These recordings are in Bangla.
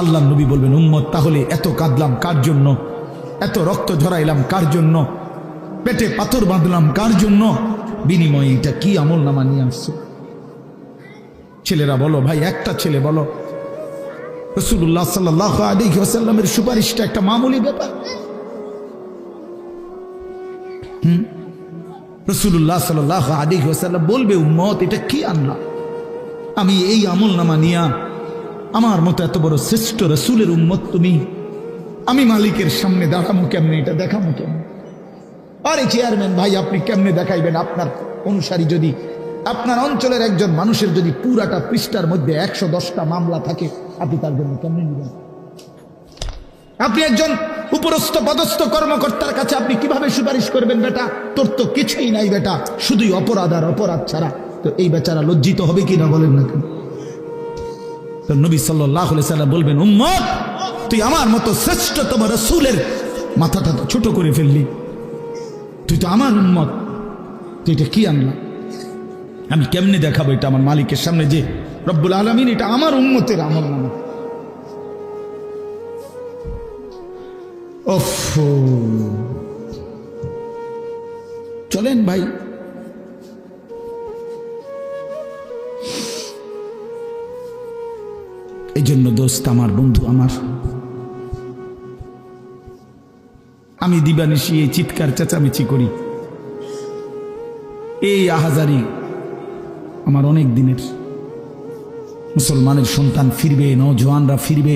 আল্লাহ নবী বলবেন, উম্মত তাহলে এত কাঁদলাম কার জন্য, এত রক্ত ঝরাইলাম কার জন্য, পেটে পাথর বাঁধলাম কার জন্য, বিনিময়ে এটা কি আমল নামা নিয়ে আসছে? ছেলেরা বলো ভাই, একটা ছেলে বলো রাসূলুল্লাহ সাল্লাল্লাহু আলাইহি ওয়াসাল্লামের সুপারিশটা একটা মামুলি ব্যাপার? রাসূলুল্লাহ সাল্লাল্লাহু আলাইহি ওয়াসাল্লাম বলবে, উম্মত এটা কি আনলা? আমি এই আমল নামা নিয়া আমার মতো এত বড় শ্রেষ্ঠ রাসূলের উম্মত তুমি, আমি মালিকের সামনে দাঁড়াবো কেমনে, এটা দেখাবো কেমনে? আরে চেয়ারম্যান ভাই, আপনি কেমনে দেখাইবেন? আপনার অনুসারী যদি, আপনার অঞ্চলের একজন মানুষের যদি পুরাটা পৃষ্ঠার মধ্যে 110টা মামলা থাকে, আপনি তার জন্য কেমনে নিবেন? আপনি একজন উপরস্থ পদস্থ কর্মকর্তার কাছে আপনি কিভাবে সুপারিশ করবেন? বেটা তোর তো কিছুই নাই বেটা, শুধুই অপরাধ আর অপরাধ ছাড়া। তো এই বেচারা লজ্জিত হবে কিনা বলেন না কেন? তো নবী সাল্লাল্লাহু আলাইহি ওয়াসাল্লাম বলবেন, উম্মত তুই আমার মতো শ্রেষ্ঠতম রাসূলের মাথাটা তো ছোট করে ফেললি, তুই তো আমার উম্মত, তুই এটা কি আনলা? আমি কেমনে দেখাবো এটা আমার মালিকের সামনে যে রব্বুল আলামিন এটা আমার উম্মতের আমল নামা? ওফ, চলেন ভাই, এই জন্য দোস্ত আমার, বন্ধু আমার, আমি দিবানিশি এই চিৎকার চেঁচামেচি করি, এই আহাজারি আমার অনেক দিনের। মুসলমানের সন্তান ফিরবে, নওজওয়ানরা ফিরবে,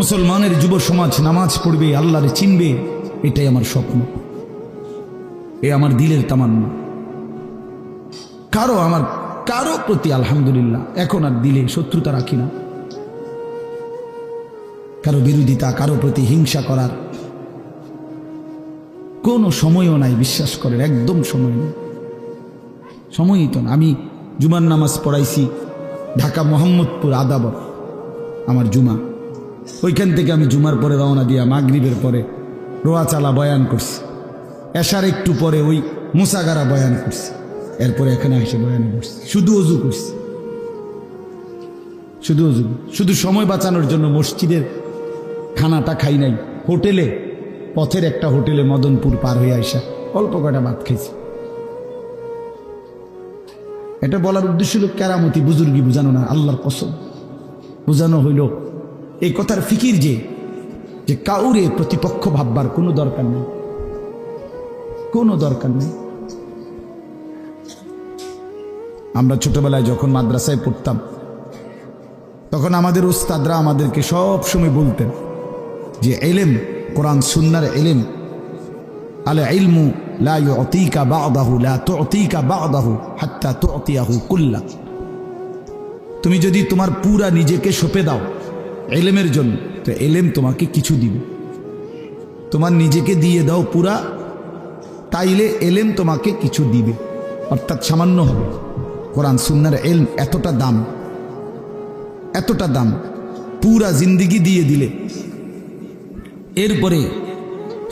মুসলমানের যুব সমাজ নামাজ পড়বে, আল্লাহরে চিনবে, এটাই আমার স্বপ্ন, এ আমার দিলের তামান্না। কারো প্রতি আলহামদুলিল্লাহ এখন আর দিলে শত্রুতা রাখি না, কারো বিরোধিতা, কারো প্রতি হিংসা করার কোনো সময়ও নাই, বিশ্বাস করেন, একদম সময় নেই, সময়ই তো না। আমি জুমার নামাজ পড়াইছি ঢাকা মোহাম্মদপুর আদাবর, আমার জুমা, ওইখান থেকে আমি জুমার পরে রওনা দিয়া মাগরিবের পরে রোয়াচালা বয়ান করছি, এশার একটু পরে ওই মুসাগারা বয়ান করছি, এরপরে এখানে এসে বয়ান করছি, শুধু অজু করছি, শুধু অজু, শুধু সময় বাঁচানোর জন্য মসজিদের খানাটা খাই নাই, হোটেলে, পথের একটা হোটেলে মদনপুর পার হয়ে আইসা অল্প কটা ভাত খাইছি। এটা বলার উদ্দেশ্য হলো কেরামতি বুজুর্গি বুঝানো না, আল্লাহর কসম বুঝানো হইল এই কথার ফিকির যে কাউরে প্রতিপক্ষ ভাববার কোনো দরকার নেই, কোনো দরকার নেই। আমরা ছোটবেলায় যখন মাদ্রাসায় পড়তাম তখন আমাদের উস্তাদরা আমাদেরকে সব সময় বলতেন যে ইলম, কোরআন সুন্নাহর ইলম, আল ইলমু লা ইউতিকা বা'দাহু লা তুতিকা বা'দাহু হাত্তা তুতিয়াহু কুল্লা। তুমি যদি তোমার পুরা নিজেকে সঁপে দাও ইলমের জন্য, তো ইলম তোমাকে কিছু দিবে। তোমার নিজেকে দিয়ে দাও পুরা, তাইলে ইলম তোমাকে কিছু দিবে, অর্থাৎ সামান্য হবে। কোরআন সুন্নাহর ইলম এতটা দাম, এতটা দাম, পুরা জিন্দিগি দিয়ে দিলে এরপরে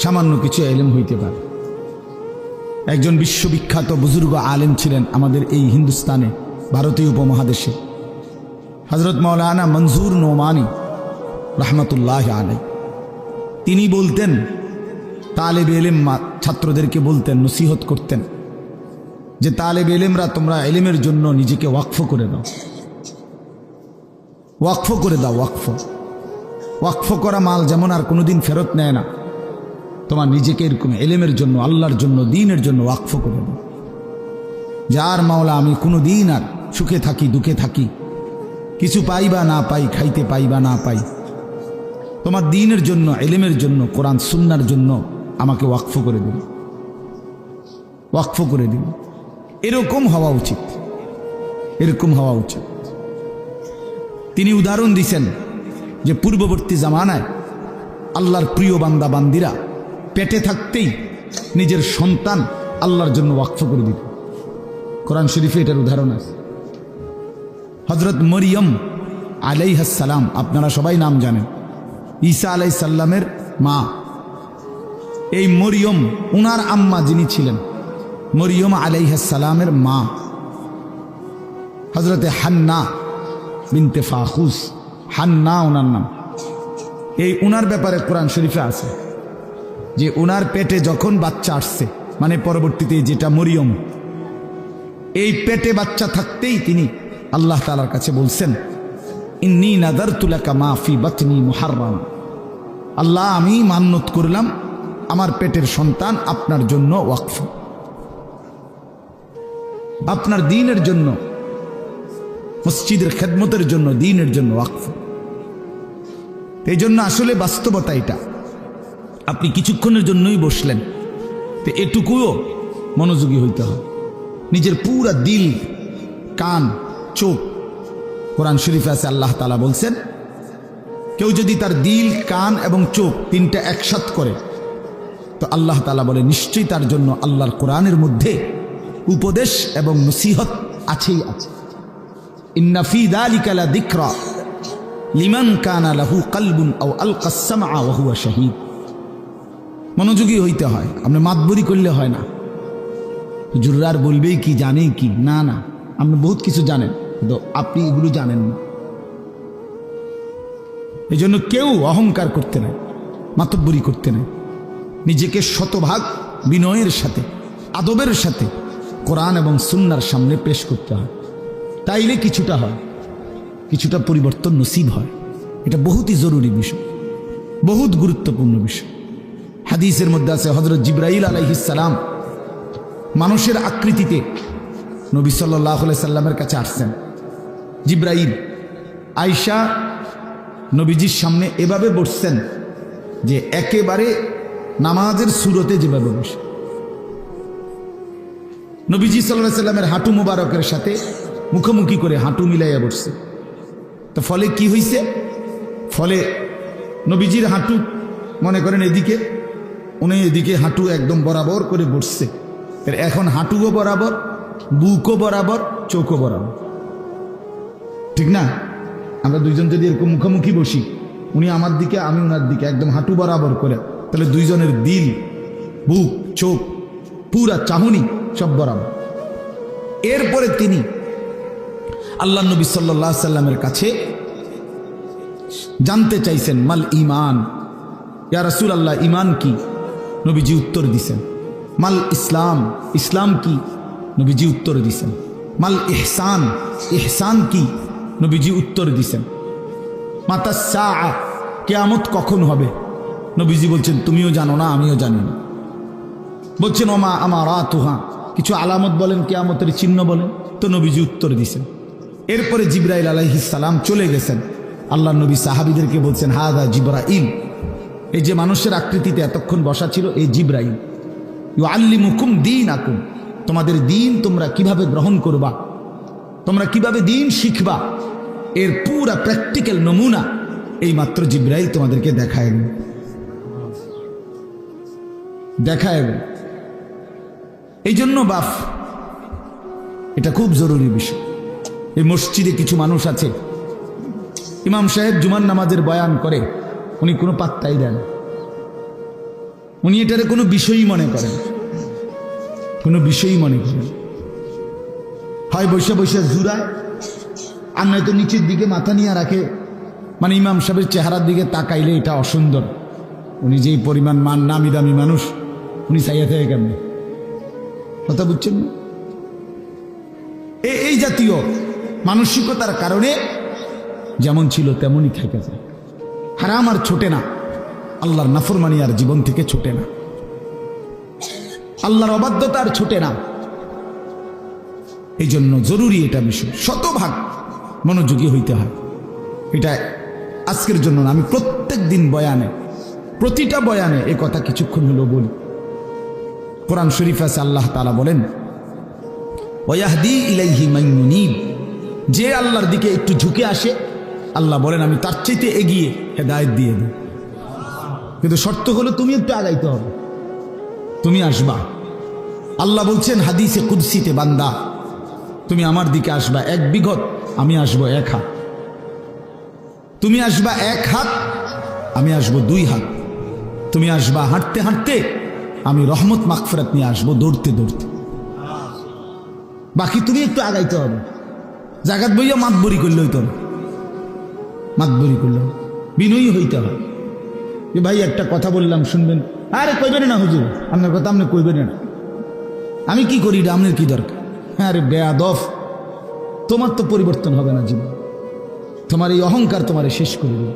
সামান্য কিছু ইলম হইতে পারে। একজন বিশ্ববিখ্যাত বুজুর্গ আলেম ছিলেন আমাদের এই হিন্দুস্তানে, ভারতীয় উপমহাদেশে, হযরত মাওলানা মনজুর নোমানী রহমতুল্লাহ আলাই। তিনি বলতেন, তালেবে ইলম ছাত্রদেরকে বলতেন, নসিহত করতেন যে তালেবে ইলমরা তোমরা ইলমের জন্য নিজেকে ওয়াকফ করে দাও, ওয়াকফ করে দাও। ওয়াকফ করা মাল যেমন আর কোনোদিন ফেরত নেয় না, তোমার নিজেকে এরকম ইলমের জন্য, আল্লাহর জন্য, দ্বীনের জন্য ওয়াকফ করে দাও। যার মাওলা আমি কোনো দিন আর সুখে থাকি দুঃখে থাকি, কিছু পাই বা না পাই, খাইতে পাই বা না পাই, তোমার দ্বীনের জন্য, ইলমের জন্য, কোরআন সুন্নাহর জন্য আমাকে ওয়াকফ করে দিন, ওয়াকফ করে দিন। এরকম হওয়া উচিত, এরকম হওয়া উচিত। তিনি উদাহরণ দিছেন যে পূর্ববর্তী জামানায় আল্লাহর প্রিয় বান্দা বান্দিরা পেটে থাকতেই নিজের সন্তান আল্লাহর জন্য ওয়াকফ করে দিত। কোরআন শরীফে এটার উদাহরণ আছে। হযরত মরিয়ম আলাইহিস সালাম, আপনারা সবাই নাম জানেন, ঈসা আলাইহিস সালামের মা। এই মরিয়ম, উনার আম্মা যিনি ছিলেন, মরিয়ম আলাইহিস সালামের মা হযরতে হান্না বিনতে ফাখুস, হান্না ওনার নাম। এই উনার ব্যাপারে কোরআন শরীফে আছে যে উনার পেটে যখন বাচ্চা আসছে, মানে পরবর্তীতে যেটা মরিয়ম, এই পেটে বাচ্চা থাকতেই তিনি আল্লাহ তাআলার কাছে বলছেন, ইন্নী নাযারতু লাকা মা ফি বাতনি মুহাররাম, আল্লাহ আমি মান্নত করলাম আমার পেটের সন্তান আপনার জন্য ওয়াকফ, আপনার দ্বীনের জন্য, মসজিদের খেদমতের জন্য, দ্বীনের জন্য ওয়াকফ। এই জন্য আসলে বাস্তবতা এটা। আপনি কিছুক্ষণের জন্যই বসলেন, তো এটুকুও মনোযোগী হইতে হয়। নিজের পুরা দিল, কান, চোখ, কোরআন শরীফে আছে আল্লাহ তাআলা বলছেন, কেউ যদি তার দিল, কান এবং চোখ তিনটা একসাথ করে, তো আল্লাহ তাআলা বলে নিশ্চয়ই তার জন্য আল্লাহর কোরআনের মধ্যে উপদেশ এবং নসিহত আছেই আছে। ইন্না ফি যালিকা লাযিকরা লিমান কানা লাহু কলবুন আও আলকাস সামআ ওয়া হুয়া শাহীদ। মনোযোগী হইতে হয়, আপনি মাতবরি করলে হয় না। হুজুররা বলবেই কি, জানেই কি, না না, আপনি বহুত কিছু জানেন কিন্তু আপনি এগুলো জানেন না। এই জন্য কেউ অহংকার করতে নাই, মাতব্বরি করতে নাই। নিজেকে শতভাগ বিনয়ের সাথে, আদবের সাথে কোরআন এবং সুন্নাহর সামনে পেশ করতে হয়। তাইলে কিছুটা হয়, কিছুটা পরিবর্তন নসিব হয়। এটা বহুতই জরুরি বিষয়, বহুত গুরুত্বপূর্ণ বিষয়। হাদিসের মধ্যে আছে হযরত জিবরাইল আলাইহিস সালাম মানুষের আকৃতিতে নবী সাল্লাল্লাহু আলাইহি সাল্লামের কাছে আসছেন। জিবরাইল আয়েশা নবীজির সামনে এভাবে বসছেন যে একেবারে নামাজের সুরতে যেভাবে বসে। নবীজি সাল্লাল্লাহু আলাইহি সাল্লামের হাঁটু মুবারকের সাথে মুখোমুখি করে হাঁটু মিলাইয়া বসছে। তো ফলে কি হইছে? ফলে নবীজির হাঁটু মনে করেন এদিকে, উনি এদিকে হাঁটু একদম বরাবর করে বসছে। এখন হাঁটুও বরাবর, বুকও বরাবর, চোখও বরাবর, ঠিক না? আমরা দুইজন যদি এরকম মুখোমুখি বসি, উনি আমার দিকে, আমি ওনার দিকে, একদম হাঁটু বরাবর করে, তাহলে দুইজনের দিল, বুক, চোখ, পুরা চাহনি সব বরাবর। এরপরে তিনি আল্লাহ নবী সাল্লাল্লাহু আলাইহি সাল্লামের কাছে জানতে চাইছেন, মাল ঈমান, ইয়া রাসূলুল্লাহ ঈমান কি? নবীজি উত্তর দিছেন। মাল ইসলাম, ইসলাম কি? নবীজি উত্তর দিছেন। মাল ইহসান, ইহসান কি? নবীজি উত্তর দিছেন। মাতা সাআ, কিয়ামত কখন হবে? নবীজি বলছেন তুমিও জানো না, আমিও জানি না। বলছেন ওমা আমারাতুহা, কিছু আলামত বলেন, কিয়ামতের চিহ্ন বলেন। তো নবীজি উত্তর দিছেন। এরপরে জিবরাইল আলাইহিস সালাম চলে গেছেন। আল্লাহ নবী সাহাবীদেরকে বলছেন হাদা জিবরাইল, এই যে মানুষের আকৃতিতে এতক্ষণ বসা ছিল, এই জিবরাইল। ইউআল্লিমুকুম দীনাকুম, তোমাদের দিন তোমরা কিভাবে গ্রহণ করবা, তোমরা কিভাবে দিন শিখবা, এর পুরা প্র্যাকটিক্যাল নমুনা এই মাত্র জিবরাইল তোমাদেরকে দেখায়। এই জন্য বাপ, এটা খুব জরুরি বিষয়। এই মসজিদে কিছু মানুষ আছে, ইমাম সাহেব জুমার নামাজের বয়ান করে, উনি কোনো পাত্তাই দেন, উনি এটারে কোনো বিষয়ই মনে করেন, কোনো বিষয়ই মনে করেন। হয় বসে বসে জুড়ায়, আর নয়তো নিচের দিকে মাথা নিয়ে রাখে, মানে ইমাম সাহেবের চেহারার দিকে তাকাইলে এটা অসুন্দর। উনি যেই পরিমাণ নামি দামি মানুষ, উনি চাইয়া থাকে কেমন, কথা বুঝছেন না? এই জাতীয় মানসিকতার কারণে যেমন ছিল তেমনই থেকে যায়। হারাম আর ছোটে না, আল্লাহর নাফরমানি আর জীবন থেকে ছোটে না, আল্লাহর অবাধ্যতা আর ছোটে না। এই জন্য জরুরি এটা বিষয়, শতভাগ মনোযোগী হইতে হয়। এটা আজকের জন্য না, আমি প্রত্যেক দিন বয়ানে, প্রতিটা বয়ানে এ কথা কিছুক্ষণ হলো বলি। কোরআন শরীফ আছে আল্লাহ তাআলা বলেন ওয়াহদি ইলাইহি মান ইউনীব, যে আল্লাহর দিকে একটু ঝুঁকে আসে, আল্লাহ বলেন আমি তার চাইতে এগিয়ে হেদায়েত দিয়ে দিই। কিন্তু শর্ত হলো তুমি একটু আগাইতে হবে, তুমি আসবা। আল্লাহ বলছেন হাদিসে কুদসিতে, বান্দা তুমি আমার দিকে আসবা 1 বিঘত, আমি আসবো 1 হাত। তুমি আসবা 1 হাত, আমি আসবো 2 হাত। তুমি আসবা হাঁটতে হাঁটতে, আমি রহমত মাগফিরাত নিয়ে আসবো দৌড়তে দৌড়তে। বাকি তুমি একটু আগাইতে হবে, জাগাত বইয়া মাতবরি করলে হইতো না। মাতবরি করলাম, বিনয়ী হইতে হয় যে ভাই একটা কথা বললাম শুনবেন, আরে কইবেন না হুজুর, আপনার কথা আপনি কইবেন না, আমি কি করি, এটা আপনার কি দরকার? হ্যাঁ আরে বেয়াদব, তোমার তো পরিবর্তন হবে না জীবন, তোমার এই অহংকার তোমারে শেষ করে দেবে,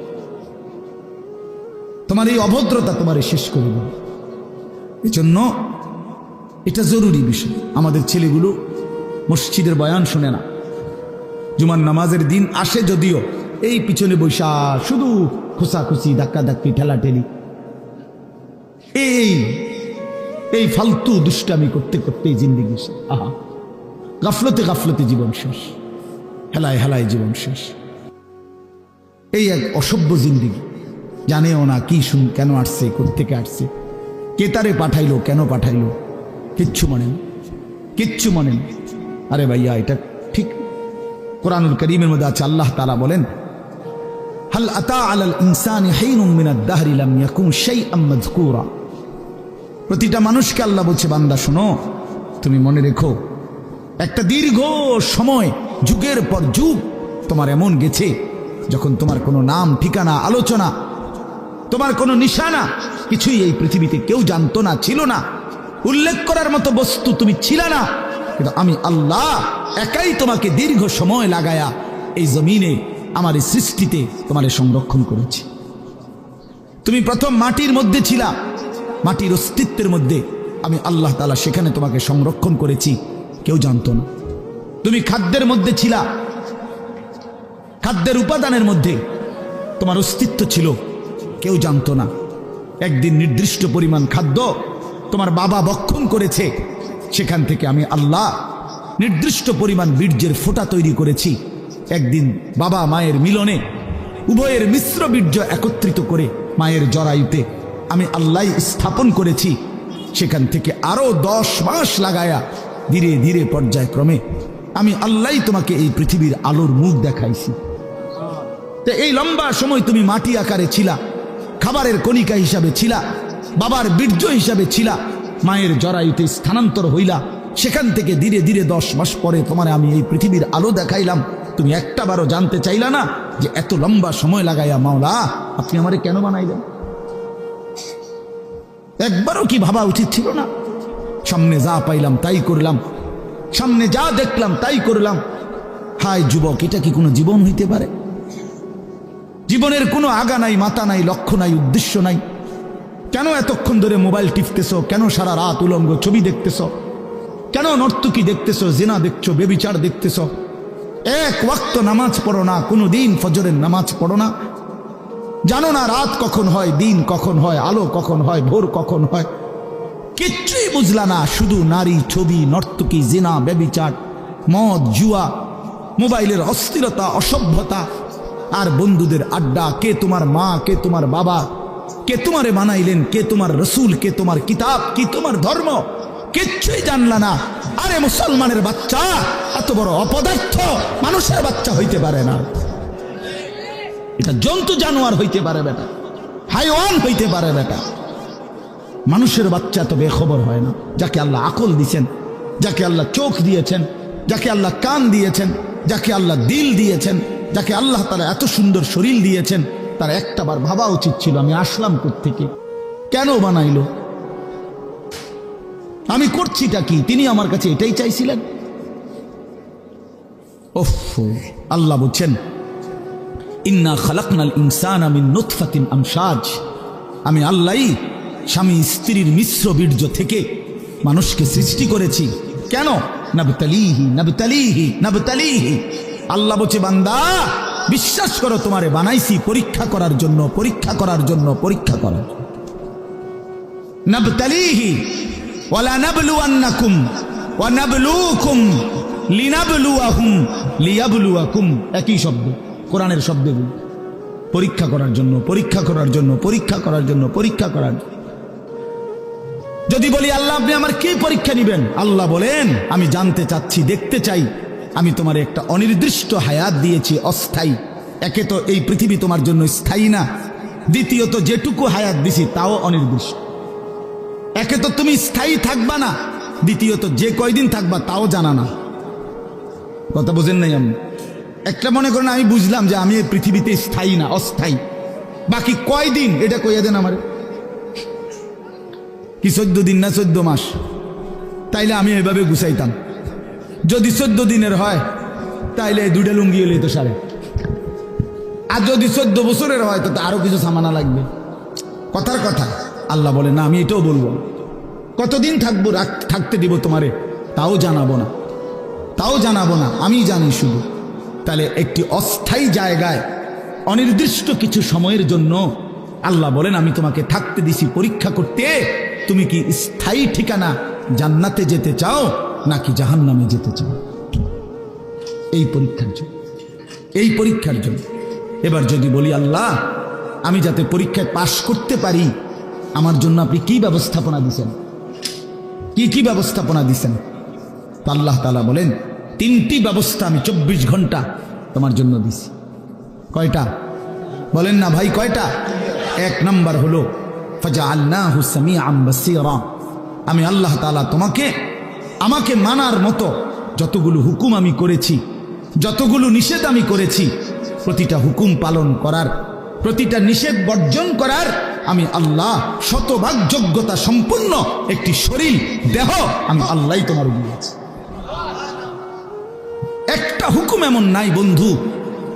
তোমার এই অভদ্রতা তোমারে শেষ করে দেবে। এই জন্য এটা জরুরি বিষয়। আমাদের ছেলেগুলো মসজিদের বয়ান শুনে না, জুমার নামাজের দিন আসে যদিও এই পিছনে বৈশা শুধু খোসাখুসি, ধাক্কাধাক্কি, ঠেলাঠেলি, এই ফালতু দুষ্টামি করতে করতে জিন্দেগি শেষ। আহা, গাফলতে গাফলতে জীবন শেষ, হেলায় হেলায় জীবন শেষ। এই এক অসভ্য জিন্দেগি, জানেও না কি কেন আসছে, কোত্থেকে আসছে, কে তারে পাঠাইলো, কেন পাঠাইলো, কিচ্ছু মনে না, কিচ্ছু মনে না। আরে ভাইয়া এটা ঠিক কোরআনুল কারীমের মধ্যে আছে, আল্লাহ তাআলা বলেন হাল আতা আলাল ইনসানি হিনুম মিনাদ দাহরি লাম ইয়াকুন শাইআম মাযকুরা। প্রতিটা মানুষকে আল্লাহ বলছে, বান্দা শোনো, তুমি মনে রেখো একটা দীর্ঘ সময়, যুগের পর যুগ তোমার এমন গেছে যখন তোমার কোনো নাম, ঠিকানা, আলোচনা, তোমার কোনো নিশানা কিছুই এই পৃথিবীতে কেউ জানতো না, ছিল না, উল্লেখ করার মতো বস্তু তুমি ছিলে না, কিন্তু আমি আল্লাহ একাই তোমাকে দীর্ঘ সময় লাগায়া এই জমিনে আমার এই সৃষ্টিতে তোমারে সংরক্ষণ করেছি। তুমি প্রথম মাটির মধ্যে ছিলা, মাটির অস্তিত্বের মধ্যে আমি আল্লাহ তাআলা সেখানে তোমাকে সংরক্ষণ করেছি, কেউ জানতো না। তুমি খাদ্যের মধ্যে ছিলা, খাদ্যের উপাদানের মধ্যে তোমার অস্তিত্ব ছিল, কেউ জানতো না। একদিন নির্দিষ্ট পরিমাণ খাদ্য তোমার বাবা ভক্ষণ করেছে, সেখান থেকে আমি আল্লাহ নির্দিষ্ট পরিমাণ বীর্যের ফোঁটা তৈরি করেছি। একদিন বাবা মায়ের মিলনে উভয়ের মিশ্র বীর্য একত্রিত করে মায়ের জরায়ুতে আমি আল্লাহ স্থাপন করেছি। সেখান থেকে আরো 10 মাস লাগায়া ধীরে ধীরে পর্যায়ক্রমে আমি আল্লাহ তোমাকে এই পৃথিবীর আলোর মুখ দেখাইছি। তো এই লম্বা সময় তুমি মাটি আকারে ছিলা, খাবারের কণিকা হিসাবে ছিলা, বাবার বীর্য হিসাবে ছিলা, মায়ের জরায়ুতে স্থানান্তর হইলা, সেখান থেকে ধীরে ধীরে 10 মাস পরে তোমার আমি এই পৃথিবীর আলো দেখাইলাম। তুমি একটাবারও জানতে চাইলা না যে এত লম্বা সময় লাগাইয়া মাওলা আপনি আমারে কেন বানাইলেন? একবারও কি ভাবা উচিত ছিল না? সামনে যা পাইলাম তাই করলাম, সামনে যা দেখলাম তাই করলাম। হায় যুবক, এটা কি কোনো জীবন হইতে পারে? জীবনের কোনো আগা নাই, মাথা নাই, লক্ষ্য নাই, উদ্দেশ্য নাই। কেন এতক্ষণ ধরে মোবাইল টিপতেছ? কেন সারা রাত উলঙ্গ ছবি দেখতেছ? কেন নর্তকী দেখতেছ, জিনা দেখছো, বেবিচার দেখতেছ? এক ওয়াক্ত নামাজ পড়ো না, কোনো দিন ফজরের নামাজ পড়ো না, জানো না রাত কখন হয়, দিন কখন হয়, আলো কখন হয়, ভোর কখন হয়, কিচ্ছুই বুঝলা না। শুধু নারী, ছবি, নর্তকী, জিনা, বেবিচার, মদ, জুয়া, মোবাইলের অস্থিরতা, অসভ্যতা, আর বন্ধুদের আড্ডা। কে তোমার মা, কে তোমার বাবা, কে তোমারে বানাইলেন, কে তোমার রসুল, কে তোমার কিতাব, কি তোমার ধর্ম, কিচ্ছুই জানলা না। আরে মুসলমানের বাচ্চা এত বড় অপদার্থ মানুষের বাচ্চা হইতে পারে না, এটা জন্তু জানোয়ার হইতে পারে বেটা, হাইওয়ান হইতে পারে বেটা। মানুষের বাচ্চা তো বেখবর হয় না। যাকে আল্লাহ আকল দিয়েছেন, যাকে আল্লাহ চোখ দিয়েছেন, যাকে আল্লাহ কান দিয়েছেন, যাকে আল্লাহ দিল দিয়েছেন, যাকে আল্লাহ তাআলা এত সুন্দর শরীর দিয়েছেন, তার একটাবার ভাবা উচিত ছিল আমি আসলাম কোত্থেকে, কেন বানাইলো, আমি করছিটা কি? তিনি আমার কাছে এটাই চাইছিলেন। ওফ, আল্লাহ বলছেন ইন্না খালাকনাল ইনসানা মিন নুতফাতিন আমশাজ। আমি আল্লাহই স্বামী স্ত্রীর মিশ্র বীর্য থেকে মানুষকে সৃষ্টি করেছি। কেন? নাবতালিহি নাবতালিহি নাবতালিহি। আল্লাহ বলছে বান্দা বিশ্বাস করো, তোমারে বানাইছি পরীক্ষা করার জন্য, পরীক্ষা করার জন্য, পরীক্ষা করার জন্য। নাবতালিহি ওয়ালা নাবলুয়ান্নাকুম ওয়া নাবলুকুম লিনাবলুয়াহুম লিয়াবলুয়াকুম। একই শব্দ, কোরআনের শব্দগুলো। পরীক্ষা করার জন্য, পরীক্ষা করার জন্য, পরীক্ষা করার জন্য, পরীক্ষা করার জন্য। যদি বলি আল্লাহ আপনি আমার কি পরীক্ষা নিবেন, আল্লাহ বলেন আমি জানতে চাচ্ছি, দেখতে চাই। আমি তোমার একটা অনির্দিষ্ট হায়াত দিয়েছি, অস্থায়ী। একে তো এই পৃথিবী তোমার জন্য স্থায়ী না, দ্বিতীয়ত যেটুকু হায়াত দিছি তাও অনির্দিষ্ট। একে তো তুমি স্থায়ী থাকবা না, দ্বিতীয়ত যে কয়দিন থাকবা তাও জানা না। কথা বুঝেন নাই? আমি একটা মনে করেন আমি বুঝলাম যে আমি এই পৃথিবীতে স্থায়ী না, অস্থায়ী, বাকি কয়দিন এটা কইয়া দেন আমার, কি 14 দিন না 14 মাস, তাইলে আমি এভাবে গুছাইতাম। যদি 14 দিনের হয় তাইলে 2টা লুঙ্গি হলেই তো সারে, আর যদি 14 বছরের হয় তো আরো কিছু সামানা লাগবে। কথার কথা আল্লাহ বলে না, আমি এটাও বলবো, কতদিন থাকবো, থাকতে দিব তোমারে তাও জানাবো না, তাও জানাবো না, আমি জানি শুধু। তাহলে একটি অস্থায়ী জায়গায় অনির্দিষ্ট কিছু সময়ের জন্য আল্লাহ বলেন আমি তোমাকে থাকতে দিছি পরীক্ষা করতে, তুমি কি স্থায়ী ঠিকানা জান্নাতে যেতে চাও নাকি জাহান্নামে যেতে চাও? এই পরীক্ষার জন্য, এই পরীক্ষার জন্য। এবার যদি বলি আল্লাহ আমি যাতে পরীক্ষায় পাশ করতে পারি, আমার জন্য আপনি কি ব্যবস্থাপনা দিছেন, কি কি ব্যবস্থাপনা দিছেন? তো আল্লাহ তাআলা বলেন 3টি ব্যবস্থা আমি 24 ঘন্টা তোমার জন্য দিছি। কয়টা বলেন না ভাই, কয়টা? 1 নাম্বার হলো ফাজআলনাহু সামিআন বাসীরা, আমি আল্লাহ তাআলা তোমাকে আমাকে মানার মতো যতগুলো হুকুম আমি করেছি, যতগুলো নিষেধ আমি করেছি, প্রতিটা হুকুম পালন করার, প্রতিটা নিষেধ বর্জন করার আমি আল্লাহ শতভাগ যোগ্যতা সম্পন্ন একটি শরীর, দেহ আমি আল্লাহই তোমার দিয়েছি। একটা হুকুম এমন নাই বন্ধু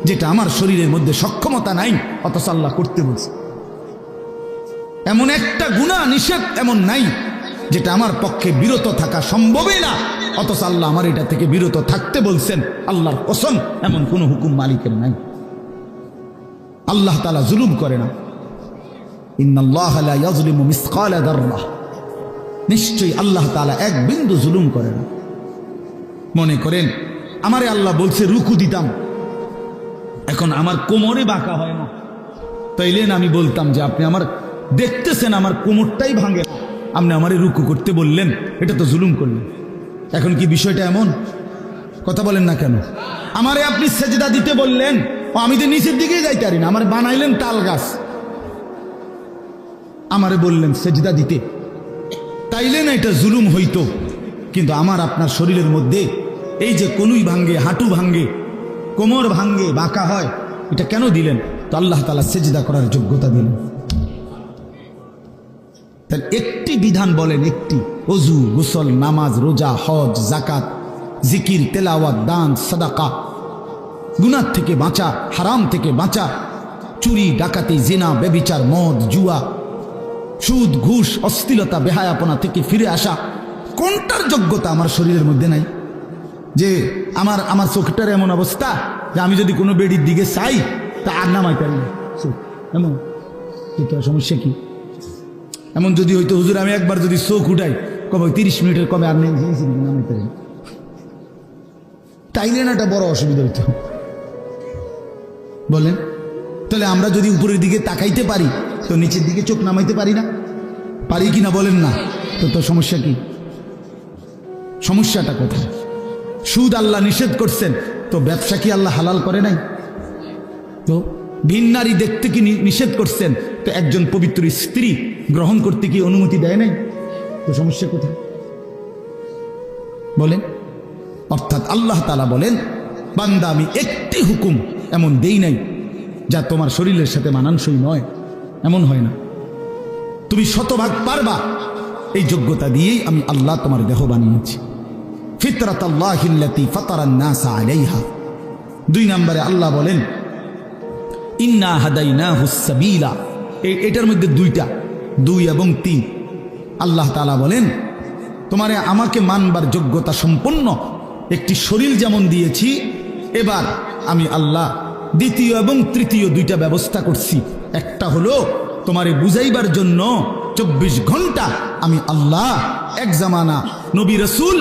যেটা আমার শরীরের মধ্যে সক্ষমতা নাই অথচ আল্লাহ করতে বলছে। এমন একটা গুনাহ নিষেধ এমন নাই যেটা আমার পক্ষে বিরত থাকা সম্ভবই না অথচ আল্লাহ আমার এটা থেকে বিরত থাকতে বলছেন। আল্লাহর কসম এমন কোন হুকুম মালিকের নাই। আল্লাহ তাআলা জুলুম করে না। ইন্নাল্লাহা লা ইয়াজলিমু মিসকালা যাররাহ, নিশ্চয়ই আল্লাহ তাআলা এক বিন্দু জুলুম করে না। মনে করেন আমারে আল্লাহ বলছে রুকু দিতাম, এখন আমার কোমরে বাঁকা হয় না, তাইলে আমি বলতাম যে আপনি আমার দেখতেছেন আমার কোমরটাই ভাঙে না, আপনি আমারে রুকু করতে বললেন, এটা তো জুলুম করলেন। এখন কি বিষয়টা এমন? কথা বলেন না কেন? আমারে আপনি সেজদা দিতে বললেন, ও আমি তো নিচের দিকেই যাইতে পারি না, আমার বানাইলেন তাল গাছ, আমারে বললেন সেজদা দিতে, তাইলে না এটা জুলুম হইতো। কিন্তু আমার আপনার শরীরের মধ্যে এই যে কনুই ভাঙ্গে, হাঁটু ভাঙ্গে, কোমর ভাঙ্গে, বাঁকা হয়, এটা কেন দিলেন? তো আল্লাহ তাআলা সেজদা করার যোগ্যতা দিলেন। তাহলে একটি বিধান বলেন, একটি, ওযু, গোসল, নামাজ, রোজা, হজ, যাকাত, জিকির, তেলাওয়াত, দান, সাদাকা, গুনাহ থেকে বাঁচা, হারাম থেকে বাঁচা, চুরি, ডাকাতি, জিনা, ব্যভিচার, মদ, জুয়া, সুদ, ঘুষ, অশ্লীলতা, বেহায়াপনা থেকে ফিরে আসা, কোনটার যোগ্যতা আমার শরীরের মধ্যে নাই? যে আমার চোখটার এমন অবস্থা যে আমি যদি কোনো বেডির দিকে চাই তা আর নামাই পারি না, এমন সমস্যা কি? এমন যদি হইতো হুজুর আমি একবার যদি চোখ উঠাই কবে 30 মিনিটের কবে আর নামাই পারি, তাইলে না এটা বড় অসুবিধা হইতো। বলেন তাহলে আমরা যদি উপরের দিকে তাকাইতে পারি তো নিচের দিকে চোখ নামাইতে পারি না? পারি কি না বলেন না? তো সমস্যা কি? সমস্যাটা কোথায়? সুদ আল্লাহ নিষেধ করছেন, তো ব্যবসা কি আল্লাহ হালাল করে নাই? তো ভিন নারী দেখতে কি নিষেধ করছেন, তো একজন পবিত্র স্ত্রী গ্রহণ করতে কি অনুমতি দেয় নাই? তো সমস্যা কোথায় বলেন? অর্থাৎ আল্লাহ তাআলা বলেন বান্দা আমি একটি হুকুম এমন দেই নাই যা তোমার শরীরের সাথে মানানসই নয়, এমন হয় না। তুমি শতভাগ পারবা, এই যোগ্যতা দিয়েই আমি আল্লাহ তোমার দেহ বানিয়েছি। ফিতরাতাল্লাহিল্লাতী ফাতারান নাস আলাইহা। 2 নম্বরে আল্লাহ বলেন ইন্না হাদাইনাহুস সাবিলা। এটার মধ্যে 2টা, 2 এবং 3। আল্লাহ তাআলা বলেন তোমারে আমাকে মানবার যোগ্যতা সম্পন্ন একটি শরীর যেমন দিয়েছি, এবার আমি আল্লাহ দ্বিতীয় এবং তৃতীয় 2টা ব্যবস্থা করছি। একটা হলো তোমারে বুঝাইবার জন্য 24 ঘন্টা আমি আল্লাহ এক জামানা নবী রাসূল,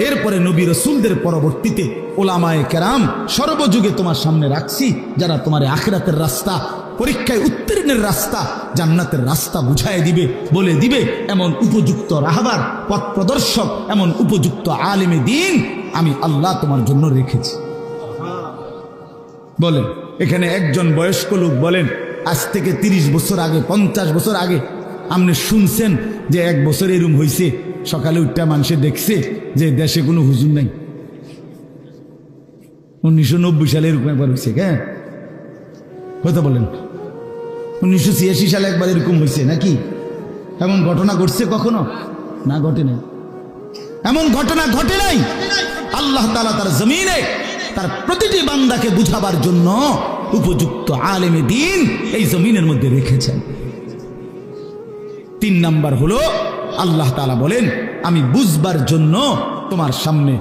এরপরে নবী রাসূলদের পরবর্তীতে ওলামায়ে কেরাম সর্বযুগে তোমার সামনে রাখছি, যারা তোমার আখিরাতের রাস্তা, পরীক্ষায় উত্তীর্ণের রাস্তা, জান্নাতের রাস্তা বুঝায় দিবে, বলে দিবে, এমন উপযুক্ত রাহবার, পথ প্রদর্শক, এমন উপযুক্ত আলেমে দ্বীন আমি আল্লাহ তোমার জন্য রেখেছি। বলেন এখানে একজন বয়স্ক লোক বলেন আজ থেকে 30 বছর আগে, 50 বছর আগে আপনি শুনছেন যে 1 বছর এরম হয়েছে, সকালে উঠটা মানুষে দেখছে যে দেশে কোনো হুজুর নাই? 1990 সালে এরকম একবার হয়েছে, হ্যাঁ কথা বলেন। 1986 সালে একবার এরকম হয়েছে নাকি? এমন ঘটনা ঘটছে কখনো? না, ঘটে নাই। এমন ঘটনা ঘটে নাই। আল্লাহ তাআলা তার জমিনে তার প্রতিটি বান্দাকে বুঝাবার জন্য উপযুক্ত আলেমে দ্বীন এই জমিনের মধ্যে রেখেছেন। 3 নাম্বার হলো আল্লাহ তাআলা বলেন, আমি বুঝবার জন্য তোমার সামনে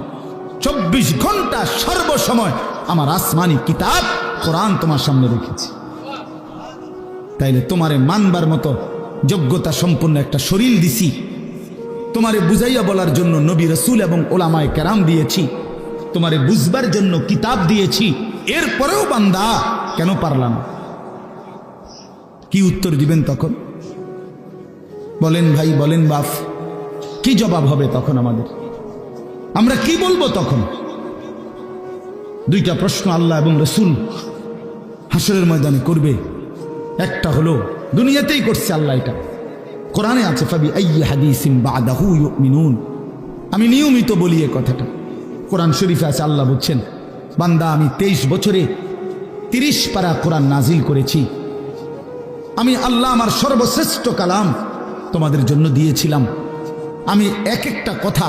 24 ঘন্টা সর্বসময় আমার আসমানি কিতাব কোরআন তোমার সামনে রেখেছি। তাইলে তোমারে মানবার মতো যোগ্যতা সম্পন্ন একটা শরীর দিছি, তোমারে বুঝাইয়া বলার জন্য নবী রাসূল এবং ওলামায়ে কেরাম দিয়েছি, তোমারে বুঝবার জন্য কিতাব দিয়েছি, এরপরেও বান্দা কেন পারলা না? কি উত্তর দিবেন তখন? বলেন ভাই, বলেন বাপ, কি জবাব হবে তখন আমাদের? আমরা কি বলবো তখন? 2টা প্রশ্ন আল্লাহ এবং রাসূল হাসরের ময়দানে করবে। একটা হলো দুনিয়াতেই করছে আল্লাহ, এটা কোরআনে আছে, ফাবি আইয়ি হাদিসিন বাদাহু ইউমিনুন। আমি নিয়মিত বলি এই কথাটা, কোরআন শরীফে আছে, আল্লাহ বলছেন, বান্দা আমি 23 বছরে 30 পারা কোরআন নাজিল করেছি। আমি আল্লাহ আমার সর্বশ্রেষ্ঠ কালাম তোমাদের জন্য দিয়েছিলাম। আমি এক একটা কথা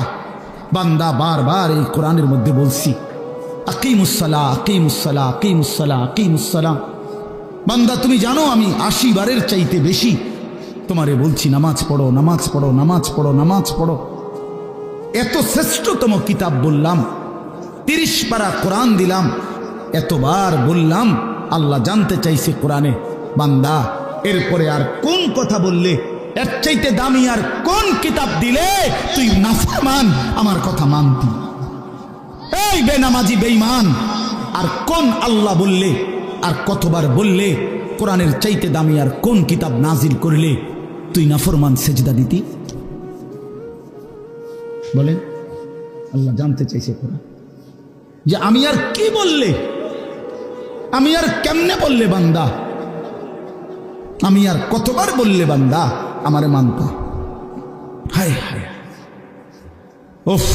বান্দা বারবার এই কোরআনের মধ্যে বলছি, আকিমুসসালাহ আকিমুসসালাহ আকিমুসসালাহ আকিমুসসালাহ। বান্দা তুমি জানো আমি 80 বারের চাইতে বেশি তোমারে বলছি নামাজ পড়ো, নামাজ পড়ো, নামাজ পড়ো, নামাজ পড়ো। এত শ্রেষ্ঠতম কিতাব বললাম, 30 পারা কোরআন দিলাম, এতবার বললাম। আল্লাহ জানতে চাইছে কোরআনে, বান্দা এরপরে আর কোন কথা বললে, এর চাইতে দামি আর কোন কিতাব দিলে তুই নাফরমান আমার কথা মানতি? এই বেনামাজি বেঈমান, আর কোন আল্লাহ বললে, আর কতবার বললে কোরআনের চাইতে দামি আর কোন কিতাব নাজিল করলে তুই নাফরমান সেজদা দিতি? বলেন। আল্লাহ জানতে চাইছে কোরআন যে আমি আর কি বললে, আমি আর কেমনে বললে বান্দা, আমি আর কতবার বললে বান্দা আমারে মানতা? হায় হায়, ওফ।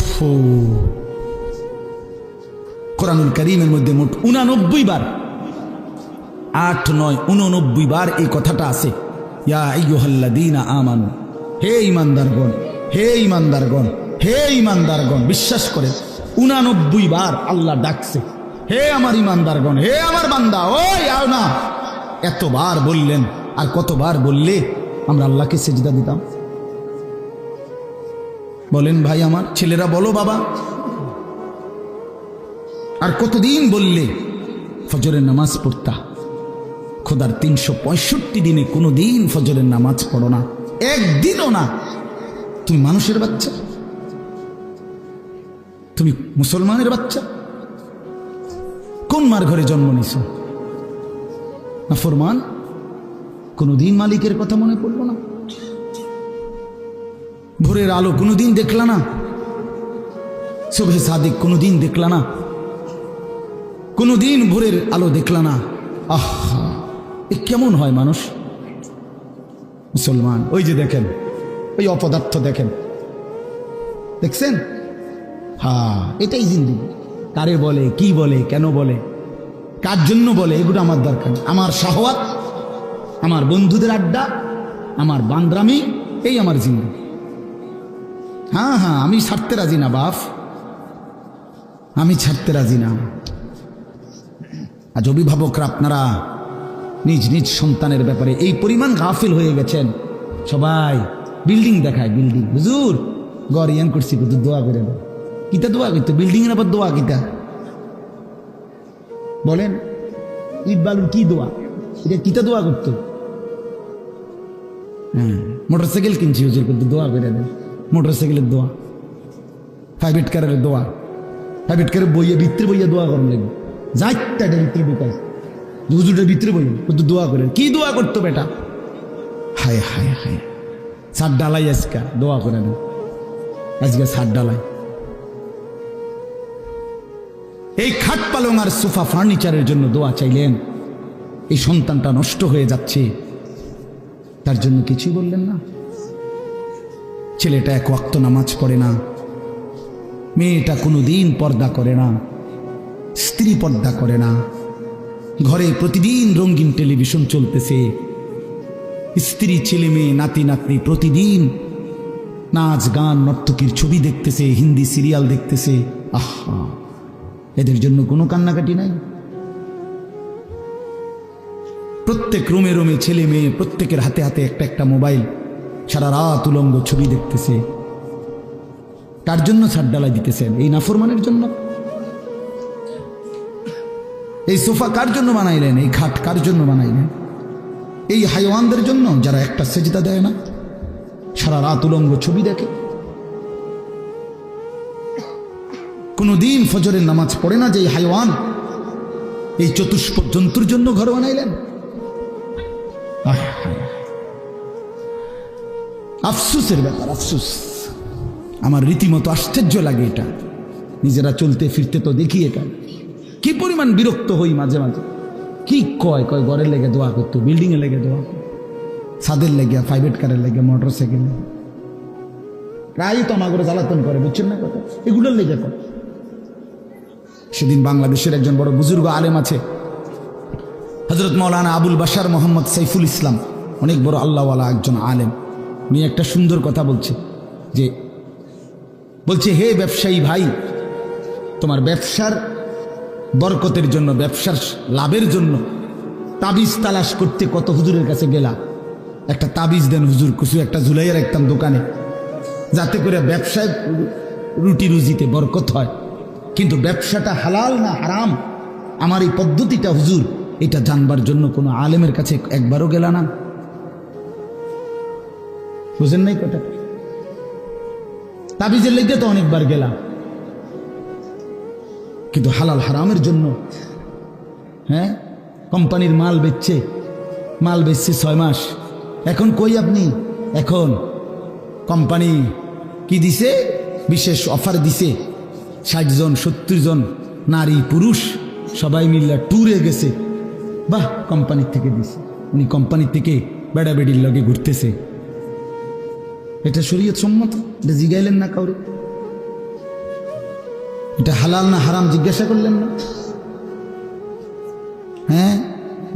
কোরআনুল কারীমের মধ্যে মোট 89 বার, 8, 9, 89 বার এই কথাটা আছে, ইয়া আইয়ুহাল্লাযীনা আমানু, হে ঈমানদারগণ, হে ঈমানদারগণ, হে ঈমানদারগণ। বিশ্বাস করে 89 বার আল্লাহ ডাকছে, হে আমার ঈমানদারগণ, হে আমার বান্দা, ওই আও না। এতবার বললেন, আর কতবার বললে আমরা আল্লাহকে সেজদা দিতাম? বলেন ভাই আমার ছেলেরা, বলো বাবা। আর কতদিন বললে ফজরের নামাজ পড়তা? খোদার 365 দিনে কোনো দিন ফজরের নামাজ পড়ো না, একদিনও না। তুমি মানুষের বাচ্চা, তুমি মুসলমানের বাচ্চা, কোন মার ঘরে জন্ম নিছ? না ফরমান, কোনদিন মালিকের কথা মনে পড়লো না? ভোরের আলো কোনদিন দেখলা না? সুবহে সাদিক কোনদিন দেখলা না? কোনদিন ভোরের আলো দেখলা না? আহা, এ কেমন হয় মানুষ মুসলমান? ওই যে দেখেন, ওই অপদার্থ দেখেন, দেখছেন? হ্যাঁ, এটাই জিন্দেগি। কারে বলে, কি বলে, কেন বলে, কার জন্য বলে, এগুলো আমার দরকার। আমার শাহওয়াত, আমার বন্ধুদের আড্ডা, আমার বান্দ্রামি, এই আমার জিন্দেগি। হ্যাঁ হ্যাঁ, আমি ছাড়তে রাজি না বাপ, আমি ছাড়তে রাজি না। আজ অভিভাবকরা আপনারা নিজ নিজ সন্তানের ব্যাপারে এই পরিমাণ গাফিল হয়ে গেছেন। সবাই বিল্ডিং দেখায়, বিল্ডিং। হুজুর গড় ইয়ান করছি, দোয়া করে দাও। কিতা দোয়া করতো? বিল্ডিং এর আবার দোয়া কিতা? বলেন, ইট বালুর কি দোয়া? এটা কিতা দোয়া করতো? হ্যাঁ, মোটরসাইকেল কিনছি হুজুর, কিন্তু দোয়া করে দেন। মোটরসাইকেলের দোয়া, প্রাইভেট কারের দোয়া, প্রাইভেট কারের বইয়ে ভিতরে বইয়ে দোয়া করেন লাগবে। যাইটা ভিতরে ঢুকাই, হুজুরের ভিতরে বইয়ে কিন্তু দোয়া করেন। কি দোয়া করতো বেটা? হায় হায় হায়, ছাদ ডালাই আজকা দোয়া করে দেন, আজকে ছাদ ডালাই। এই খাট পালং আর সোফা ফার্নিচারের জন্য দোয়া চাইলেন, এই সন্তানটা নষ্ট হয়ে যাচ্ছে, তার জন্য কিছুই বললেন না। ছেলেটা 1 ওয়াক্ত নামাজ পড়ে না, মেয়েটা কোনোদিন পর্দা করে না, স্ত্রী পর্দা করে না, ঘরে প্রতিদিন রঙিন টেলিভিশন চলতেছে, স্ত্রী ছেলে মেয়ে নাতি নাতনি প্রতিদিন নাচ গান নর্তকীর ছবি দেখতেছে, হিন্দি সিরিয়াল দেখতেছে। আহা, এদের জন্য কোনো কান্নাকাটি নাই? প্রত্যেক রুমে রুমে ছেলে মেয়ে, প্রত্যেকের হাতে হাতে একটা একটা মোবাইল, সারা রাত উলঙ্গ ছবি দেখতেছে। কার জন্য ছাড় ডালাই দিতেছেন? এই নাফরমানের জন্য? এই সোফা কার জন্য বানাইলেন? এই খাট কার জন্য বানাইলেন? এই হাইওয়ানদের জন্য যারা একটা সেজদা দেয় না, সারা রাত উলঙ্গ ছবি দেখে, কোনদিন ফজরের নামাজ পড়ে না, যে হাইওয়ান এই চতুষ্প জন্তুর জন্য ঘর বানাইলেন। আফসুসের ব্যাপার, আফসুস। আমার রীতিমতো আশ্চর্য লাগে এটা। নিজেরা চলতে ফিরতে তো দেখি এটা, কি পরিমাণ বিরক্ত হই মাঝে মাঝে। কি কয় কয় ঘরের লেগে দোয়া করতো, বিল্ডিং এর লেগে দোয়া করতো, ছাদের লেগে, প্রাইভেট কারের লেগে, মোটর সাইকেল লেগে। প্রায় তো আমাকে জ্বালাতন করে, বুঝছেন না কথা? এগুলোর লেগে করে। সেদিন বাংলাদেশের একজন বড় বুজুর্গ আলেম আছে, হযরত মাওলানা আবুল বাশার মোহাম্মদ সাইফুল ইসলাম, অনেক বড় আল্লাহওয়ালা একজন আলেম। উনি একটা সুন্দর কথা বলছে, হে ব্যবসায়ী ভাই, তোমার ব্যবসার বরকতের জন্য, ব্যবসার লাভের জন্য তাবিজ তালাশ করতে কত হুজুরের কাছে গেলা। একটা তাবিজ দেন হুজুর, কিছু একটা ঝুলাইয়া রাখতাম দোকানে, যাতে করে ব্যবসায় রুটি রুজিতে বরকত হয়। কিন্তু ব্যবসাটা হালাল না হারাম, আমার এই পদ্ধতিটা হুজুর, এটা জানবার জন্য কোনো আলেমের কাছে একবারও গেলা না? বুঝেন নাই কথা? তাবিজের লেগে তো অনেকবার গেলাম, কিন্তু হালাল হারামের জন্য। হ্যাঁ, কোম্পানির মাল বেচছে 6 মাস, এখন কই আপনি? এখন কোম্পানি কি দিছে? বিশেষ অফার দিছে, 60 জন 70 জন নারী পুরুষ সবাই মিলে ট্যুরে গেছে। বাহ, কোম্পানির থেকে দিছে। উনি কোম্পানির থেকে বেড়া বেড়ির লগে ঘুরতেছে। এটা শরীয়ত সম্মত? এটা জিগাইলেন না কাউরে? এটা হালাল না হারাম জিজ্ঞাসা করলেন না? হ্যাঁ,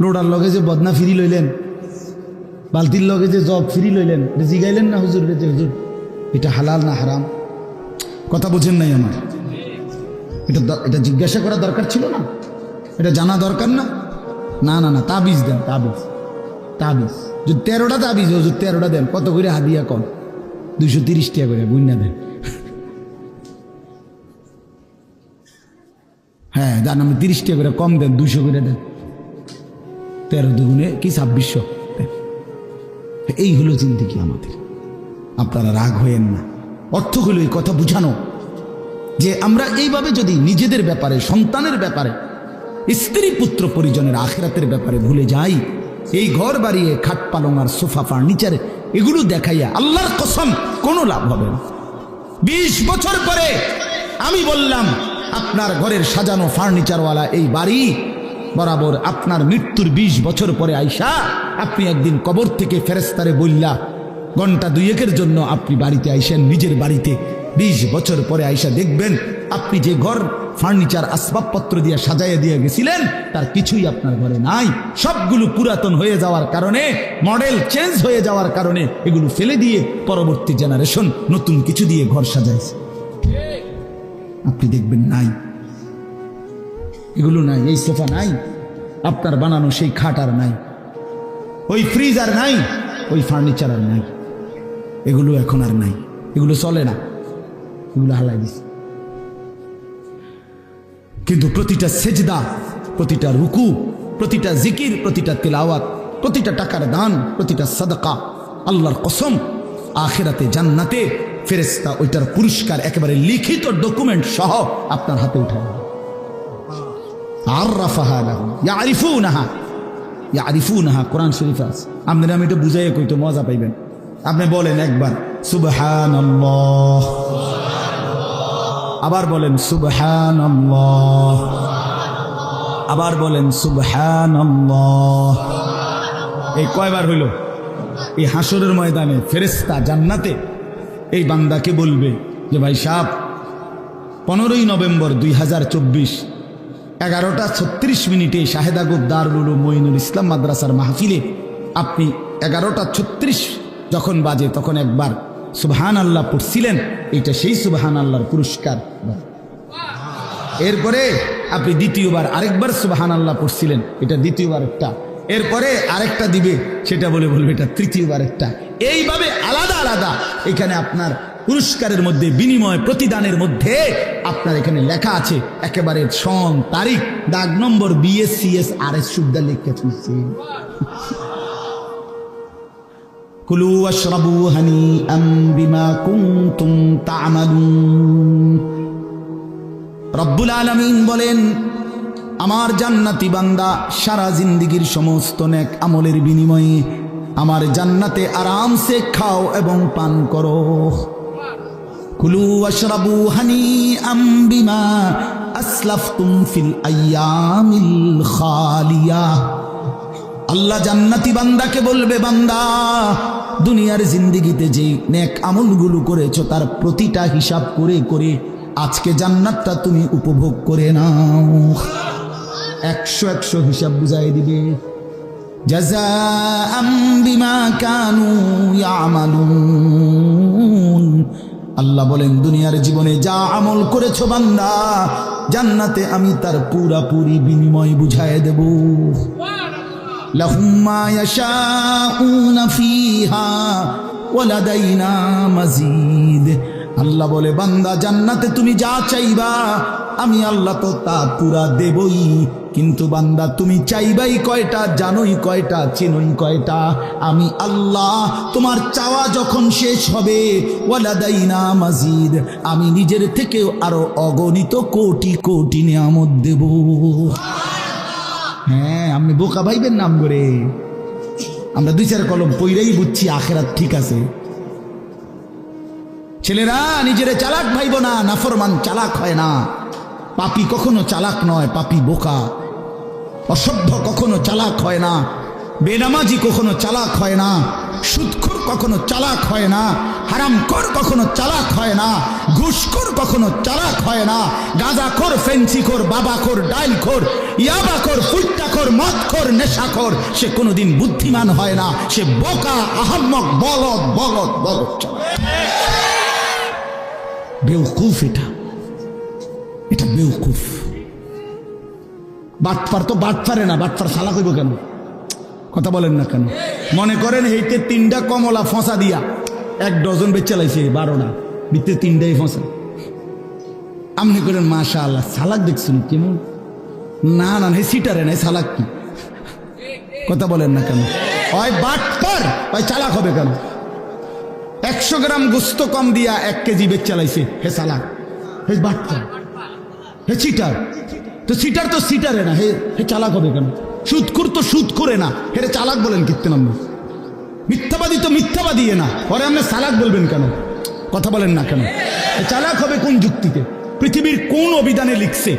লোডার লগে যে বদনা ফিরি লইলেন, বালতির লগে যে জগ ফিরি লইলেন, এটা জিগাইলেন না হুজুর? হুজুর, এটা হালাল না হারাম? কথা বোঝেন নাই আমার? এটা জিজ্ঞাসা করা দরকার ছিল না? এটা জানা দরকার না? না না না, তাবিজ দেন, তাবিজ। যদি 13টা তাবিজ হুজুর, 13টা দেন। কত করে হাদিয়া? কম 230 টাকা করে বুঝনা দেন। হ্যাঁ, জান, আমি 30 টাকা করে কম দেন, 200 করে দেন। 13 দুগুণে কি 2600 দেন। এই হলো জিন্দেগি আমাদের। আপনারা রাগ হয়েন না। অর্থ হলো এই কথা বুঝানো যে আমরা এইভাবে যদি নিজেদের ব্যাপারে, সন্তানের ব্যাপারে, স্ত্রী পুত্র পরিজনের আখিরাতের ব্যাপারে ভুলে যাই, এই ঘর বাড়িয়ে খাট পালং আর সোফা ফার্নিচারে এগুলো দেখাইয়া আল্লাহর কসম কোনো লাভ হবে না। 20 বছর পরে আমি বললাম, আপনার ঘরের সাজানো ফার্নিচারওয়ালা এই বাড়ি বরাবর আপনার মৃত্যুর 20 বছর পরে আইসা আপনি একদিন কবর থেকে ফেরেশতারে বললা, ঘন্টা 2-1 জন্য আপনি বাড়িতে আইসেন, নিজের বাড়িতে 20 বছর পরে আইসা দেখবেন আপনি যে ঘর ফার্নিচার আসবাবপত্র দিয়ে সাজাইয়া দিয়ে গেছিলেন তার কিছুই আপনার ঘরে নাই। সবগুলো পুরাতন হয়ে যাওয়ার কারণে, মডেল চেঞ্জ হয়ে যাওয়ার কারণে এগুলো ফেলে দিয়ে পরবর্তী জেনারেশন নতুন কিছু দিয়ে ঘর সাজাইছে। আপনি দেখবেন নাই, এগুলো নাই। এই সোফা নাই, আপনার বানানো সেই খাট আর নাই, ওই ফ্রিজ আর নাই, ওই ফার্নিচার আর নাই, এগুলো এখন আর নাই, এগুলো চলে না, এগুলো হালাই দিছে। কিন্তু প্রতিটা সেজদা, প্রতিটা রুকু, প্রতিটা জিকির, প্রতিটা তিলাওয়াত, প্রতিটা টাকার দান, প্রতিটা সাদাকা, আল্লাহর কসম আখিরাতে জান্নাতে ফেরেশতা ওইটার পুরস্কার একেবারে লিখিত ডকুমেন্ট সহ আপনার হাতে উঠায়। আররাফাহা লাহুম ইয়ারিফুনাহা, কোরআন শরীফে আছে। আপনারা আমি এটা বুঝাইয়া কইতো মজা পাইবেন। আপনি বলেন একবার সুবহানাল্লাহ, আবার বলেন সুবহানাল্লাহ, আবার বলেন সুবহানাল্লাহ। এই কয়বার হইল? এই হাসরের ময়দানে ফেরেশতা জান্নাতে এই বান্দাকে বলবে যে ভাই সাহেব, 15ই নভেম্বর 2024 11:36 শাহেদা গোপ দারুল উলুম মঈনুল ইসলাম মাদ্রাসার মাহফিলে আপনি 11:36 যখন বাজে তখন একবার সুবহানাল্লাহ পড়ছিলেন, এটা সেই সুবহানাল্লাহর পুরস্কার। এরপরে আপনি দ্বিতীয়বার আরেকবার সুবহানাল্লাহ পড়ছিলেন, এটা দ্বিতীয়বার একটা। এরপরে আরেকটা দিবে, সেটা বলবে এটা তৃতীয়বার একটা। এইভাবে আলাদা আলাদা এখানে আপনার পুরস্কারের মধ্যে বিনিময় প্রতিদানের মধ্যে আপনার এখানে লেখা আছে একেবারে সন তারিখ দাগ নম্বর BSCS RS সুদ্ধা লিখেছে। কুলু ওয়াশরাবু হানিআম বিমা কুনতুম তা'মালুন। রব্বুল আলামিন বলেন, আমার জান্নাতি বান্দা সারা জিন্দেগীর সমস্ত নেক আমলের বিনিময়ে আমার জান্নাতে আরামসে খাও এবং পান করো। কুলু ওয়াশরাবু হানিআম বিমা আসলাফতুম ফিল আইয়ামিল খালিয়া। আল্লাহ জান্নাতি বান্দাকে বলবে, বান্দা দুনিয়ার জিন্দেগিতে যে নেক আমলগুলো করেছো তার প্রতিটা হিসাব করে করে আজকে জান্নাতটা তুমি উপভোগ করে নাও। 100 হিসাব বুঝাই দিবে। জাযাআম বিমা কানু ইয়ামালুন। আল্লাহ বলেন, দুনিয়ার জীবনে যা আমল করেছো বান্দা, জান্নাতে আমি তার পুরাপুরি বিনিময় বুঝায় দেব। লাহুম মা ইয়াশাউনা ফিহা ওয়া লাদাইনা মাজিদ। আল্লাহ বলে, বান্দা জান্নাতে তুমি যা চাইবা আমি আল্লাহ তো তা পুরা দেবই, কিন্তু বান্দা তুমি চাইবাই কয়টা, জানোই কয়টা, চিনোই কয়টা? আমি আল্লাহ তোমার চাওয়া যখন শেষ হবে, ওয়ালাদাইনা মাজিদ, আমি নিজের থেকেও আরো অগণিত কোটি কোটি নিয়ামত দেব। হ্যাঁ, আপনি বোকা ভাইবেন নাম করে আমরা 2-4 কলম পইরাই বুঝছি আখেরাত ঠিক আছে। ছেলেরা নিজেরে চালাক ভাইব না, নাফরমান চালাক হয় না। পাপী কখনো চালাক নয়, পাপী বোকা। অসভ্য কখনো চালাক হয় না, বেনামাজি কখনো চালাক হয় না, সুদখোর কখনো চালাক হয় না, হারামখোর কখনো চালাক হয় না, ঘুষখোর কখনো চালাক হয় না, গাঁজাখোর, ফেন্সিখোর, বাবাখোর, ডাইলখোর, ইয়াবাখোর, ফুট্টাখোর, মদখোর, নেশাখোর সে কোনোদিন বুদ্ধিমান হয় না। সে বোকা, আহাম্মক, বলদ বলদ বলদ বেউকুফ। এটা বেউকুফ। বাটপার তো বাটপারে না, বাটপার সালা কইব কেন? কথা বলেন না কেন? মনে করেন এইতে 3টা কমলা ফসা দিয়া 1 ডজন বেচে লাইছে, 12টা ভিতরে 3টাই ফসা। আপনি করেন মাশাআল্লাহ, সালাক দেখছেন কেমন? না না, হে সিটারে নাই, সালাক কি? কথা বলেন না কেন? ওই বাটপার ওই চালাক হবে কেন? 100 গ্রাম গোস্ত কম দিয়া 1 কেজি বেচ চালাইছে, হে সালাক, হে বাটপার, হে চিটার। তো সিটার তো সিটারে না, হে চালাক হবে কেন? সুদখোর তো সুদ করে না, হে চালাক বলেন কিত্তে নাম? মিথ্যাবাদী তো মিথ্যাবাদী না, পরে আপনি সালাক বলবেন কেন? কথা বলেন না কেন? চালাক হবে কোন যুক্তিতে? পৃথিবীর কোন অভিধানে লিখছে,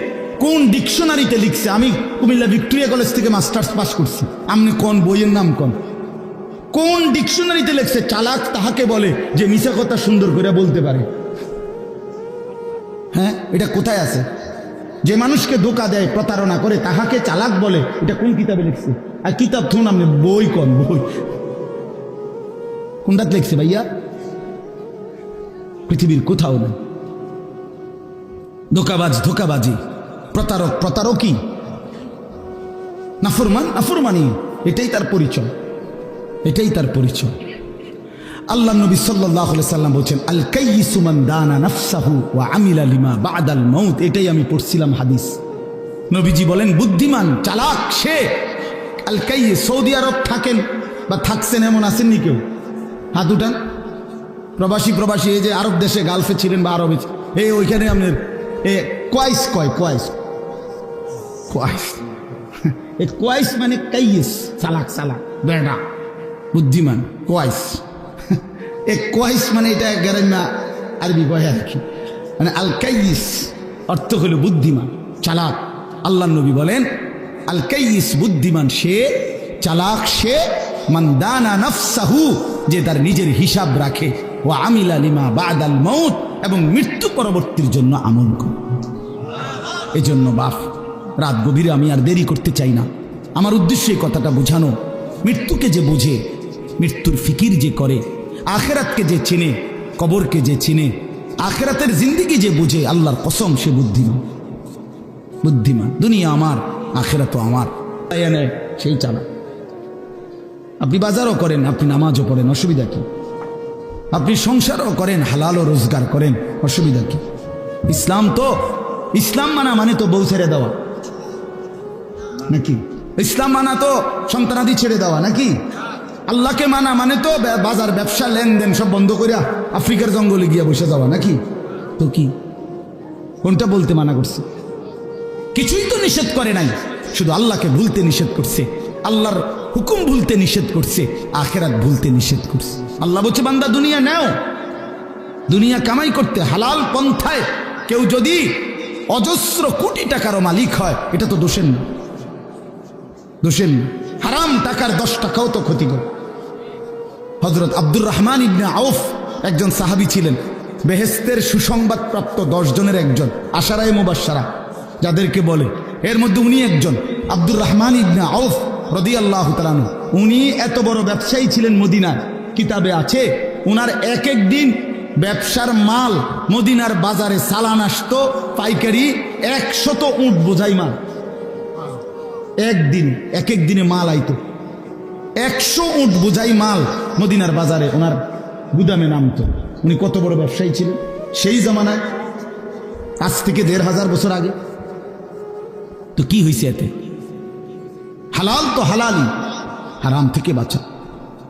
কোন ডিকশনারিতে লিখছে? আমি কুমিল্লা ভিক্টোরিয়া কলেজ থেকে মাস্টার্স পাস করছি, আপনি কোন বইয়ের নাম কোন ডিকশনারিতে লিখছে চালাক তাহাকে বলে যে মিছা কথা সুন্দর করে বলতে পারে? হ্যাঁ, এটা কোথায় আছে? যে মানুষকে ধোঁকা দেয়, প্রতারণা করে তাহাকে চালাক বলে, এটা কোন কিতাবে লিখছে? আর কিতাব থুন আপনি, বই বই কোনটাতে লিখছে ভাইয়া? পৃথিবীর কোথাও না। ধোঁকাবাজ ধোঁকাবাজি, প্রতারক প্রতারকই, নাফরমান নাফরমানি, এটাই তার পরিচয়, এটাই তার পরিচয়। আল্লাহ নবী সাল্লাল্লাহু আলাইহি সাল্লাম বলেন, আল কাইয়িসু মান দানা নাফসাহু ওয়া আমিলা লিমা বা'দাল মাউত। এটাই আমি পড়ছিলাম হাদিস। নবীজি বলেন, বুদ্ধিমান চালাক সে। আল কাইয়িস, সৌদি আরব থাকেন বা থাকছেন এমন আছেননি কেউ? হাত উঠান। প্রবাসী এই যে আরব দেশে, গালফে ছিলেন বা আরবে, এই ওইখানে আপনার কোয়াইস কোয়াইস মানে কাইয়িস, চালাক চালাক বেড়া বুদ্ধিমান। কোয়াইস মানে এটা গ্রাম্য আরবি কয় আর কি, মানে আল কাইয়িস অর্থ হলো বুদ্ধিমান চালাক। আল্লাহ নবী বলেন, আল কাইয়িস বুদ্ধিমান সে, চালাক সে, মান দানা নাফসাহু যে তার নিজের হিসাব রাখে, ওয়া আমিলা লিমা বা'দাল মাউত এবং মৃত্যু পরবর্তীর জন্য আমল করে। এজন্য বাপ রাত গভীরে আমি আর দেরি করতে চাই না। আমার উদ্দেশ্য এই কথাটা বোঝানো, মৃত্যুকে যে বোঝে, মৃত্যুর ফিকির যে করে, আখেরাতকে যে চেনে, কবরকে যে চেনে, আখেরাতের জিন্দিগি যে বুঝে, আল্লাহর কসম সে বুদ্ধিমান। বুদ্ধিমান। দুনিয়া আমার, আখেরাতও আমার, সেই চালা। আপনি বাজারও করেন, আপনি নামাজও পড়েন, অসুবিধা কি? আপনি সংসারও করেন, হালালও রোজগার করেন, অসুবিধা কি? ইসলাম মানা মানে তো বউ ছেড়ে দেওয়া নাকি? ইসলাম মানা তো সন্তানাদি ছেড়ে দেওয়া নাকি? আল্লাহকে মানা মানে তো বাজার ব্যবসা লেনদেন সব বন্ধ করিয়া আফ্রিকার জঙ্গলে গিয়া বসে যাওয়া নাকি? তো কি কোনটা বলতে মানা করছে? কিছুই তো নিষেধ করে নাই, শুধু আল্লাহকে ভুলতে নিষেধ করছে, আল্লাহর হুকুম ভুলতে নিষেধ করছে, আখেরাত ভুলতে নিষেধ করছে। আল্লাহ বলছে বান্দা দুনিয়া নাও, দুনিয়া কামাই করতে হালাল পন্থায় কেউ যদি অজস্র কোটি টাকারও মালিক হয়, এটা তো দোষের না, দোষের না। হারাম টাকার 10 টাকাও তো ক্ষতিকর। হযরত আব্দুর রহমান ইবনে আউফ একজন সাহাবী ছিলেন, বেহেশতের সুসংবাদ প্রাপ্ত 10 জনের একজন, আশারায়ে মুবাশশারা যাদেরকে বলে, এর মধ্যে উনি একজন। আব্দুর রহমান ইবনে আউফ রাদিয়াল্লাহু তাআলা আনহু, উনি এত বড় ব্যবসায়ী ছিলেন মদিনার। কিতাবে আছে উনার এক এক দিন ব্যবসার মাল মদিনার বাজারে চালান আসতো পাইকারি 100 উট বোঝাই মাল। একদিন এক এক দিনে মাল আইতো 100 উট বোঝাই মাল মদিনার বাজারে ওনার গুদামে নামতো। উনি কত বড় ব্যবসায়ী ছিলেন সেই জামানায়, আজ থেকে 1500 বছর আগে। তো কি হয়েছে এতে? হালাল তো হালালই, হারাম থেকে বাঁচা।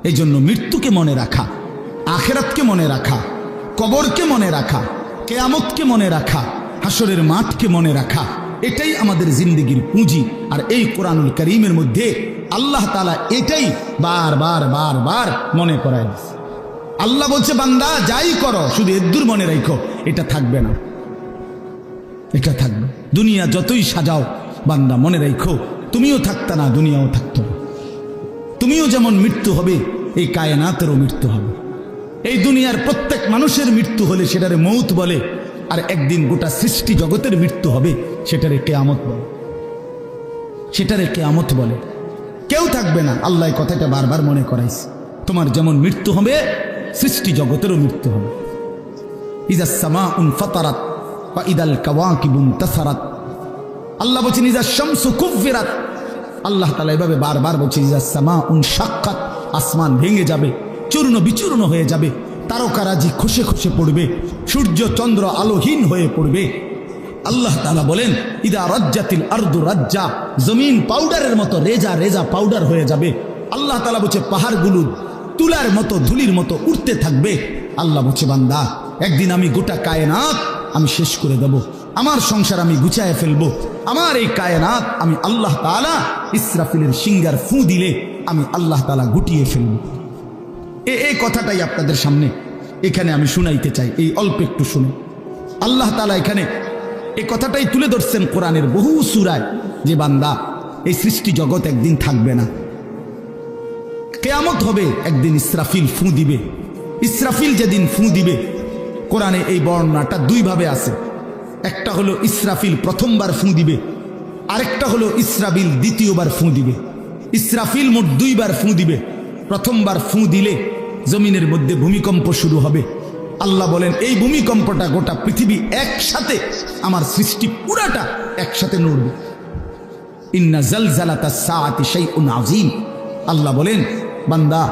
এই জন্য মৃত্যুকে মনে রাখা, আখেরাতকে মনে রাখা, কবরকে মনে রাখা, কিয়ামতকে মনে রাখা, হাসরের মাঠকে মনে রাখা, এটাই আমাদের জিন্দেগির পুঁজি। আর এই কোরআনুল কারীমের মধ্যে আল্লাহ তাআলা এটাই বারবার বারবার মনে করায় দিয়েছে। আল্লাহ বলছে বান্দা যাই করো শুধু এদ্দুর মনে রাখো, এটা থাকবে না, এটা থাকবে। দুনিয়া যতই সাজাও বান্দা মনে রাখো, তুমিও থাকতা না, দুনিয়াও থাকতো না। তুমিও যেমন মৃত্যু হবে, এই কায়নাতেরও মৃত্যু হবে। এই দুনিয়ার প্রত্যেক মানুষের মৃত্যু হলে সেটারে মৌত বলে, আর একদিন গোটা সৃষ্টি জগতের মৃত্যু হবে, সেটারে কিয়ামত বলে, সেটারে কিয়ামত বলে। কেউ থাকবে না, আল্লাহ কথাটা বারবার মনে করাইছে। তোমার যেমন মৃত্যু হবে, সৃষ্টি জগতেরও মৃত্যু হবে। ইজাস সামাউন ফাতারাত ওয়া ইদাল কাওয়াকিবু ইনতাসারাত। আল্লাহ বলেছেন ইজাস শামসু কুফিরাত। আল্লাহ তাআলা এভাবে বারবার বলছেন ইজাস সামাউন শাক্কাত, আসমান ভেঙে যাবে, চূর্ণ বিচূর্ণ হয়ে যাবে, তারকারাজি খসে খসে পড়বে, সূর্য চন্দ্র আলোহীন হয়ে পড়বে। আল্লাহ তাআলা বলেন ইদা রাজ্জাতিল আরদু রাজ্জা, জমিন পাউডারের মতো রেজা রেজা পাউডার হয়ে যাবে। আল্লাহ তাআলা বলছে পাহাড়গুলো তুলার মতো ধুলির মতো উঠতে থাকবে। আল্লাহ বলছে বান্দা একদিন আমি গোটা কায়নাত আমি শেষ করে দেব, আমার সংসার আমি গুছায় ফেলবো, আমার এই কায়নাত আমি আল্লাহ তাআলা ইসরাফিলের সিঙ্গার ফু দিলে আমি আল্লাহ তাআলা গুটিয়ে ফেলবো। এই কথাটাই আপনাদের সামনে এখানে আমি শুনাইতে চাই, এই অল্প একটু শুনে। আল্লাহ তাআলা এখানে এই কথাটাই তুলে ধরছেন কোরআনের বহু সূরায়, যে বান্দা এই সৃষ্টি জগৎ একদিন থাকবে না, কিয়ামত হবে, একদিন ইসরাফিল ফু দিবে। ইসরাফিল যেদিন ফু দিবে, কোরআনে এই বর্ণনাটা 2 ভাবে আছে। একটা হলো ইসরাফিল প্রথমবার ফু দিবে, আরেকটা হলো ইসরাফিল দ্বিতীয়বার ফু দিবে। ইসরাফিল মোট 2 বার ফু দিবে। প্রথমবার ফু দিলে জমিনের মধ্যে ভূমিকম্প শুরু হবে। আল্লাহ বলেন এই ভূমিকম্পটা গোটা পৃথিবী একসাথে, আমার সৃষ্টি পুরাটা একসাথে নড়বে। ইন্না জালজালাতাস সাআতি শাইউন আযীম। আল্লাহ বলেন বান্দা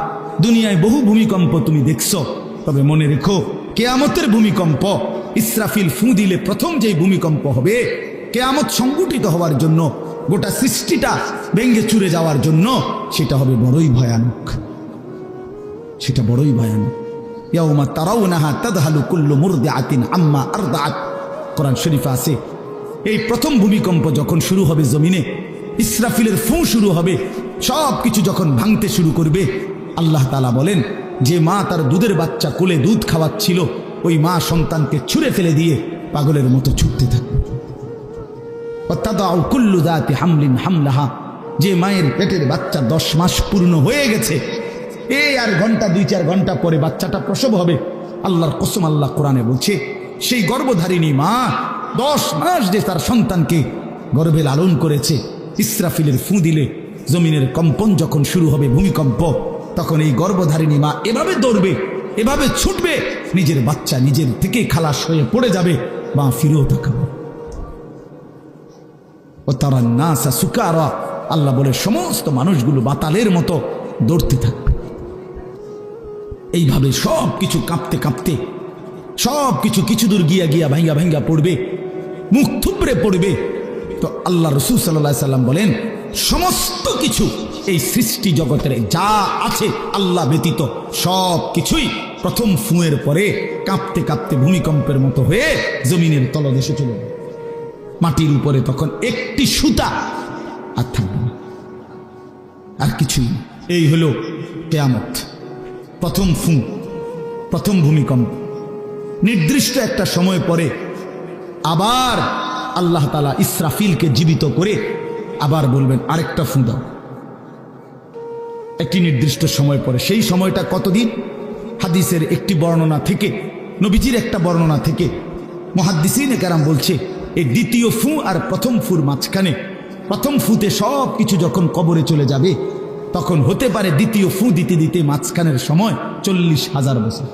দুনিয়ায় বহু ভূমিকম্প তুমি দেখছো, তবে মনে রেখো কিয়ামতের ভূমিকম্প, ইসরাফিল ফু দিলে প্রথম যেই ভূমিকম্প হবে, কিয়ামত সংগঠিত হওয়ার জন্য, গোটা সৃষ্টিটা ভেঙে চুরে যাওয়ার জন্য, সেটা হবে বড়ই ভয়ানক, সেটা বড়ই ভয়ানক। ইয়াউমা তারাউনাহা তাযহালু কুল্লু মুরদিআতিন আম্মা আরদাআত। কোরআন শরীফে আছে এই প্রথম ভূমিকম্প যখন শুরু হবে জমিনে, ইসরাফিলের ফু শুরু হবে, সব কিছু যখন ভাঙতে শুরু করবে, আল্লাহ তাআলা বলেন যে মা তার দুধের বাচ্চা কোলে দুধ খাওয়াচ্ছিল, ওই মা সন্তানকে ছুঁড়ে ফেলে দিয়ে পাগলের মতো ছুটতে থাকবে। ওয়াতাদাউ কুল্লু যাতি হামলিন হামলাহা, যে মায়ের পেটের বাচ্চা 10 মাস পূর্ণ হয়ে গেছে, এই আর ঘন্টা 2-4 ঘন্টা পরে বাচ্চাটা প্রসব হবে। আল্লাহর কসম, আল্লাহ কোরআনে বলছে সেই গর্ভধারিণী মা 10 মাস যে তার সন্তানকে গর্ভে লালন করেছে, ইসরাফিলের ফু দিলে জমিনের কম্পন যখন শুরু হবে, ভূমিকম্প, তখন এই গর্ভধারিণী মা এভাবে দৌড়বে, এভাবে ছুটবে, নিজের বাচ্চা নিজের থেকে খালাস হয়ে পড়ে যাবে, মা ফিরেও তাকাবে। ও তারা নাসা সুকারা, আল্লাহ বলে সমস্ত মানুষগুলো বাতালের মতো দৌড়তে থাকবে। এইভাবে সব কিছু কাঁপতে কাঁপতে সব কিছু কিছু দূর গিয়া গিয়া ভাঙ্গা ভাঙ্গা পড়বে, মুখ থুবড়ে পড়বে। তো আল্লাহ রসুল সাল্লাল্লাহু আলাইহি সাল্লাম বলেন, সমস্ত কিছু এই সৃষ্টি জগতের যা আছে আল্লাহ ব্যতীত সব কিছুই প্রথম ফুঁয়ের পরে কাঁপতে কাঁপতে ভূমিকম্পের মতো হয়ে জমিনের তলদেশে চলে যাবে। মাটির উপরে তখন একটি সুতা আর থাকবে না, আর কিছুই না। এই হলো কিয়ামত, প্রথম ফুঁ, প্রথম ভূমিকম্প। নির্দিষ্ট একটা সময় পরে আবার আল্লাহ তাআলা ইসরাফিলকে জীবিত করে আবার বলবেন আরেকটা ফুঁ দাও, একটি নির্দিষ্ট সময় পরে। সেই সময়টা কতদিন? হাদিসের একটি বর্ণনা থেকে, নবীজির একটা বর্ণনা থেকে মুহাদ্দিসিনে কেরাম বলছে, এই দ্বিতীয় ফু আর প্রথম ফুর মাঝখানে, প্রথম ফুতে সব কিছু যখন কবরে চলে যাবে, তখন হতে পারে দ্বিতীয় ফু দিতে দিতে মাঝখানের সময় 40,000 বছর।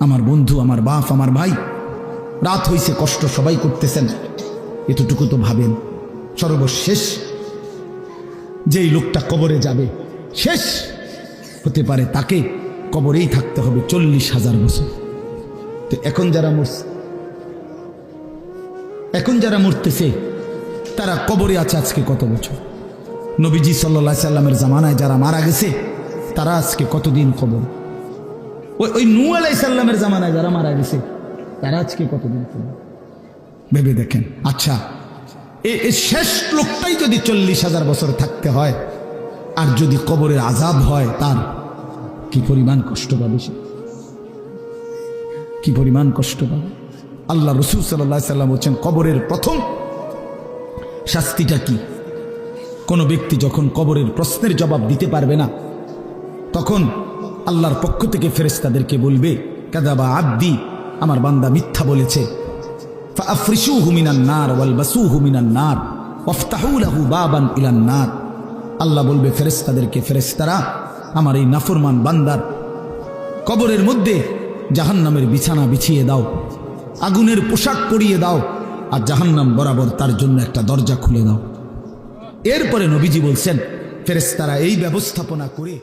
আমার বন্ধু, আমার বাপ, আমার ভাই, রাত হইছে, কষ্ট সবাই করতেছেন, এতটুকু তো ভাবেন, সর্বশেষ যেই লোকটা কবরে যাবে, শেষ হতে পারে তাকে কবরেই থাকতে হবে 40,000 বছর। তো এখন যারা মরতেছে তারা কবরে আছে আজকে কত বছর? নবীজি সাল্লাল্লাহু আলাইহি সাল্লামের জামানায় যারা মারা গেছে তারা আজকে কতদিন কবর? ওই নূহ আলাইহিস সালামের জামানায় যারা মারা গেছে তারা আজকে কতদিন কবর? ভেবে দেখেন। আচ্ছা, এই শেষ লোকটাই যদি 40,000 বছর থাকতে হয়, আর যদি কবরের আযাব হয়, তার কি পরিমাণ কষ্ট পাবে সে, কি পরিমাণ কষ্ট পাবে। আল্লাহ রাসূল সাল্লাল্লাহু আলাইহি সাল্লাম বলেন, কবরের প্রথম শাস্তিটা কি? কোনো ব্যক্তি যখন কবরের প্রশ্নের জবাব দিতে পারবে না, তখন আল্লাহর পক্ষ থেকে ফেরেশতাদেরকে বলবে, কাযাবা আব্দি, আমার বান্দা মিথ্যা বলেছে, ফাআফরিশুহু মিনান নার ওয়ালবাসুহু মিনান নার ওয়াফতাহু লাহু বাবান ইলান নার। আল্লাহ বলবে ফেরেশতাদেরকে, ফেরেশতারা আমার এই নাফরমান বান্দার কবরের মধ্যে জাহান্নামের বিছানা বিছিয়ে দাও, আগুনের পোশাক পরিয়ে দাও, আর জাহান্নাম বরাবর তার জন্য একটা দরজা খুলে দাও। এরপরে নবীজি বলছেন, ফেরেশতারা এই ব্যবস্থাপনা করে